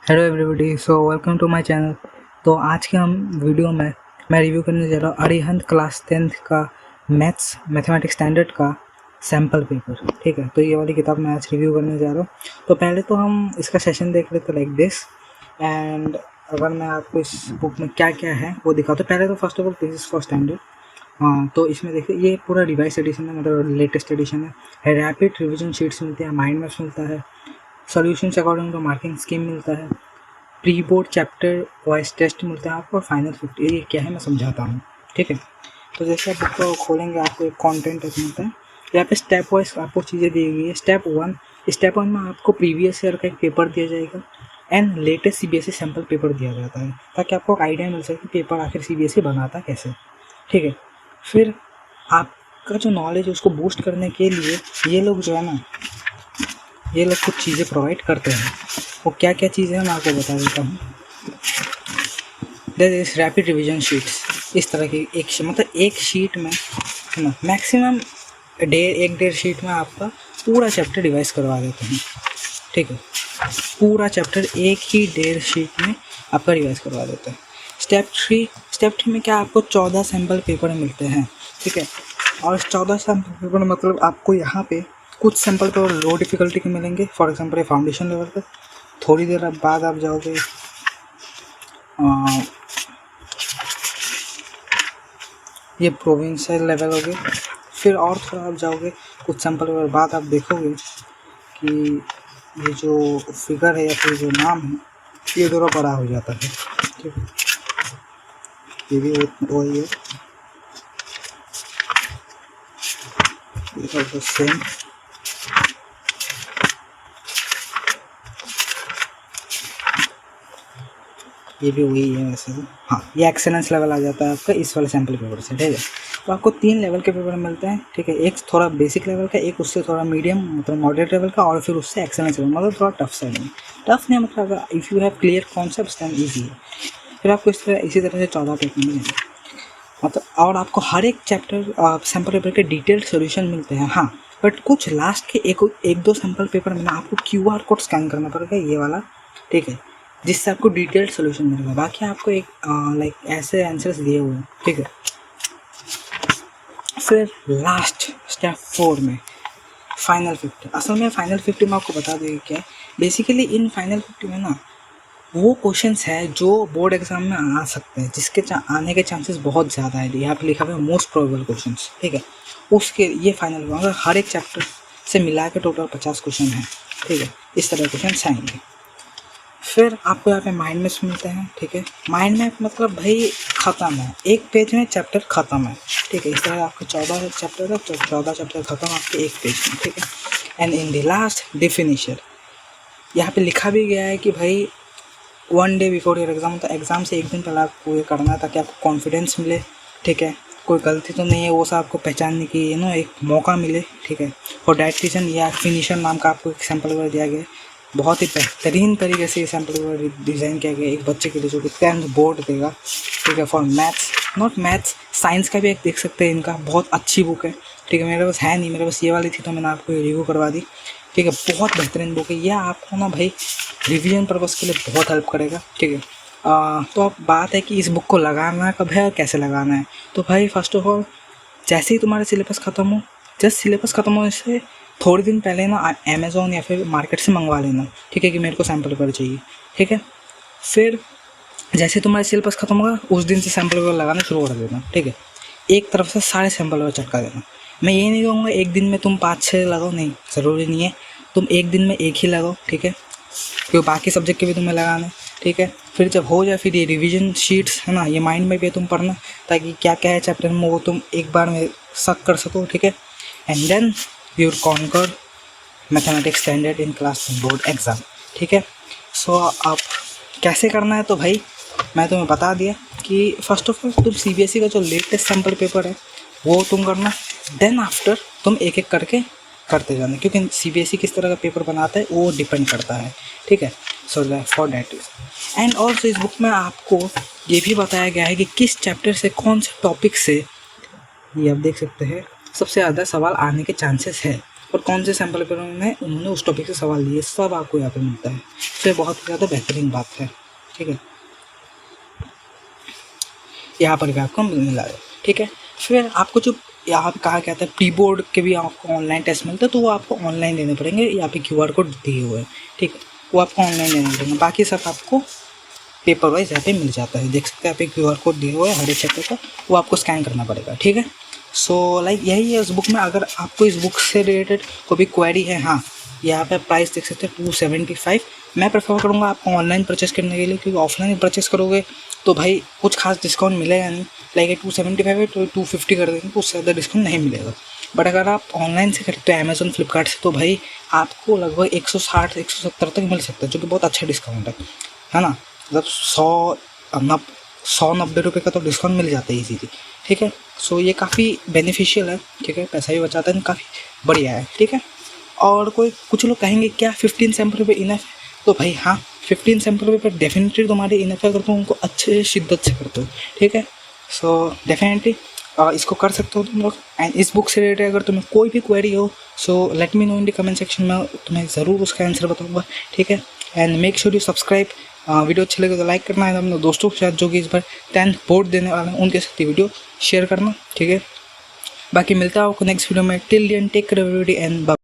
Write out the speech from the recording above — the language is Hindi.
Hello everybody, so welcome to my channel. तो आज के हम वीडियो में मैं रिव्यू करने जा रहा हूँ अरिहंत क्लास 10th का मैथमेटिक्स स्टैंडर्ड का सैम्पल पेपर। ठीक है, तो ये वाली किताब मैं आज रिव्यू करने जा रहा हूँ। तो पहले तो हम इसका सेशन देख लेते लाइक दिस, एंड अगर मैं आपको इस बुक में क्या क्या है वो दिखाता हूँ। पहले तो first of all this is for standard. हाँ, तो इसमें देखिए ये पूरा रिवाइज एडिशन है, मतलब लेटेस्ट एडिशन है। रैपिड रिविजन शीट्स मिलती है, माइंड मैप्स मिलता है, solutions according to marking scheme मिलता है, pre board chapter wise test मिलता है आपको, और फाइनल 50। ये क्या है मैं समझाता हूँ। ठीक है, तो जैसे आप बुक को खोलेंगे आपको एक कंटेंट मिलता है। यहाँ पे स्टेप वाइज आपको चीज़ें दी गई है। स्टेप वन में आपको प्रीवियस ईयर का एक पेपर दिया जाएगा and latest CBSE sample paper दिया जाता है, ताकि आपको एक आइडिया मिल सके कि पेपर आखिर CBSE बनाता कैसे। ठीक है, फिर आपका जो नॉलेज है उसको बूस्ट करने के लिए ये लोग जो है ना, ये लोग कुछ चीज़ें प्रोवाइड करते हैं। वो क्या क्या चीज़ें हैं मैं आपको बता देता हूँ। There is rapid revision sheets. इस तरह की एक शीट में ना मैक्सिमम एक डेढ़ शीट में आपका पूरा चैप्टर रिवाइज करवा देते हैं। ठीक है, पूरा चैप्टर एक ही डेढ़ शीट में आपका रिवाइज करवा देते हैं। स्टेप थ्री में क्या आपको 14 सैम्पल पेपर मिलते हैं। ठीक है, और 14 सैम्पल पेपर मतलब आपको यहाँ पे कुछ सैम्पल पेपर लो डिफ़िकल्टी के मिलेंगे। फॉर एग्जांपल फाउंडेशन लेवल पे, थोड़ी देर बाद आप जाओगे ये प्रोविंशियल लेवल हो गए। फिर और थोड़ा आप जाओगे कुछ सैम्पल पेपर बाद आप देखोगे कि ये जो फिगर है या फिर जो नाम है ये थोड़ा बड़ा हो जाता है। ठीक है, ये भी वही है, सेम। ये भी वही है वैसे तो। हाँ, ये एक्सेलेंस लेवल आ जाता है आपका इस वाले सैम्पल पेपर से। ठीक है, तो आपको 3 लेवल के पेपर मिलते हैं। ठीक है, एक थोड़ा बेसिक लेवल का, एक उससे थोड़ा मीडियम मतलब मॉडरेट लेवल का, और फिर उससे एक्सेलेंस लेवल मतलब थोड़ा टफ साइड में। टफ नहीं मतलब if you have clear concepts then easy है। फिर आपको इसी तरह से 14 पेपर मिलेंगे मतलब, और आपको हर एक चैप्टर सैम्पल पेपर के डिटेल्ड सोल्यूशन मिलते हैं। हाँ, बट कुछ लास्ट के एक दो सैम्पल पेपर में ना आपको QR कोड स्कैन करना पड़ेगा, ये वाला। ठीक है, जिससे आपको डिटेल्ड सोल्यूशन मिलेगा। बाकी आपको एक लाइक ऐसे आंसर्स दिए हुए हैं। ठीक है, फिर लास्ट स्टेप 4 में फाइनल 50। असल में फाइनल 50 में आपको बता देंगे क्या है। बेसिकली इन फाइनल 50 में ना वो क्वेश्चंस है जो बोर्ड एग्जाम में आ सकते हैं, जिसके आने के चांसेस बहुत ज़्यादा है। यहाँ पे लिखा हुआ है मोस्ट प्रोबेबल क्वेश्चंस। ठीक है, उसके ये फाइनल अगर हर एक चैप्टर से मिला के टोटल 50 क्वेश्चन है। ठीक है, इस तरह क्वेश्चन आएंगे। फिर आपको यहाँ पे माइंड मैप्स मिलते हैं। ठीक है, माइंड मैप मतलब भाई ख़त्म है, एक पेज में चैप्टर ख़त्म है। ठीक है, इस तरह आपके 14 चैप्टर है, 14 चैप्टर ख़त्म आपके एक पेज में। ठीक है, and in the last definition यहाँ पे लिखा भी गया है कि भाई 1 डे बिफोर योर एग्ज़ाम, तो एग्ज़ाम से एक दिन पहले आपको ये करना है, ताकि आपको कॉन्फिडेंस मिले। ठीक है, कोई गलती तो नहीं है वो सब आपको पहचानने की एक मौका मिले। ठीक है, और डैट रीजन या फिनिशर नाम का आपको एक सैम्पल पेपर दिया गया है। बहुत ही बेहतरीन तरीके से ये सैम्पल पेपर डिज़ाइन किया गया एक बच्चे के लिए जो कि 10th बोर्ड देगा। ठीक है, for maths, not maths, science का भी एक देख सकते हैं। इनका बहुत अच्छी बुक है। ठीक है, मेरे पास है नहीं, मेरे पास ये वाली थी तो मैंने आपको ये रिव्यू करवा दी। ठीक है, बहुत बेहतरीन बुक है। यह आपको ना भाई रिवीजन पर्पज़ के लिए बहुत हेल्प करेगा। ठीक है, तो अब बात है कि इस बुक को लगाना कब है और कैसे लगाना है। तो भाई फर्स्ट ऑफ ऑल जैसे ही तुम्हारा सिलेबस ख़त्म हो, जस्ट सिलेबस ख़त्म होने से थोड़े दिन पहले ना अमेज़ॉन या फिर मार्केट से मंगवा लेना। ठीक है, कि मेरे को सैम्पल पेपर चाहिए। ठीक है, फिर जैसे तुम्हारा सिलेबस ख़त्म होगा उस दिन से सैम्पल पेपर लगाना शुरू कर देना। ठीक है, एक तरफ से सारे सैम्पल पेपर चटका देना। मैं ये नहीं कहूँगा एक दिन में तुम 5-6 लगाओ, नहीं, ज़रूरी नहीं है। तुम एक दिन में एक ही लगाओ। ठीक है, क्योंकि बाकी सब्जेक्ट के भी तुम्हें लगाना है। ठीक है, फिर जब हो जाए फिर ये रिवीजन शीट्स है ना, ये माइंड में भी तुम पढ़ना, ताकि क्या क्या है चैप्टर में वो तुम एक बार में सक कर सको। ठीक है, and then your conquer mathematics standard in class board exam. ठीक है, सो अब कैसे करना है तो भाई मैं तुम्हें बता दिया कि फर्स्ट ऑफ ऑल तुम CBSE का जो लेटेस्ट सैम्पल पेपर है वो तुम करना, देन आफ्टर तुम एक एक करके करते जाना, क्योंकि CBSE किस तरह का पेपर बनाता है वो डिपेंड करता है। ठीक है, so for that is and also इस बुक में आपको ये भी बताया गया है कि किस चैप्टर से कौन से टॉपिक से, ये आप देख सकते हैं, सबसे ज़्यादा सवाल आने के चांसेस है। और कौन से सैम्पल पेपर में उन्होंने उस टॉपिक से सवाल लिए, सब आपको यहाँ पे मिलता है। तो ये बहुत ज़्यादा बेहतरीन बात है, ठीक है, यहाँ पर भी आपको मिला है, ठीक है। फिर आपको जो यहाँ पे कहा गया था प्री बोर्ड के भी आपको ऑनलाइन टेस्ट मिलता है, तो वो आपको ऑनलाइन देने पड़ेंगे। यहाँ पे QR कोड दिए हुए हैं, ठीक है, वो आपको ऑनलाइन देने पड़ेंगे। बाकी सब आपको पेपर वाइज यहाँ पे मिल जाता है, देख सकते हैं यहाँ पे QR कोड दिए हुए हैं हर एक चैप्टर का, वो आपको स्कैन करना पड़ेगा, ठीक है। सो लाइक यही है इस बुक में। अगर आपको इस बुक से रिलेटेड कोई भी क्वेरी है, हाँ, यहाँ पे प्राइस देख सकते हैं 275। मैं प्रेफर करूँगा आपको ऑनलाइन परचेस करने के लिए, क्योंकि ऑफलाइन परचेस करोगे तो भाई कुछ खास डिस्काउंट मिलेगा नहीं। लाइक 275 है तो 250 कर देंगे, तो उससे ज़्यादा डिस्काउंट नहीं मिलेगा। बट अगर आप ऑनलाइन से खरीदते हो अमेजोन फ्लिपकार्ट से, तो भाई आपको लगभग 160-170 तक मिल सकता है, जो कि बहुत अच्छा डिस्काउंट है ना। मतलब 190 रुपये का तो डिस्काउंट मिल जाता है इजीली, ठीक है। सो ये काफ़ी बेनिफिशियल है, ठीक है, पैसा भी बचाता है, काफ़ी बढ़िया है, ठीक है। और कुछ लोग कहेंगे क्या 15 सैम्पल पेपर इनफ है, तो भाई हाँ, 15 सैम्पल पेपर डेफिनेटली तुम्हारे इनफ है अगर तुम उनको अच्छे शिद्दत से करते हो, ठीक है। सो डेफिनेटली इसको कर सकते हो तुम लोग। एंड इस बुक से रिलेटेड अगर तुम्हें कोई भी क्वेरी हो, so let me know in the comment section में, तुम्हें ज़रूर उसका आंसर बताऊँगा, ठीक है। And make sure you subscribe. Video अच्छी लगे तो लाइक करना है, अपने दोस्तों के साथ जो कि इस बार 10th बोर्ड देने वाले हैं उनके साथ वीडियो शेयर करना, ठीक है। बाकी मिलता है आपको नेक्स्ट वीडियो में। Till then take care everybody and bye.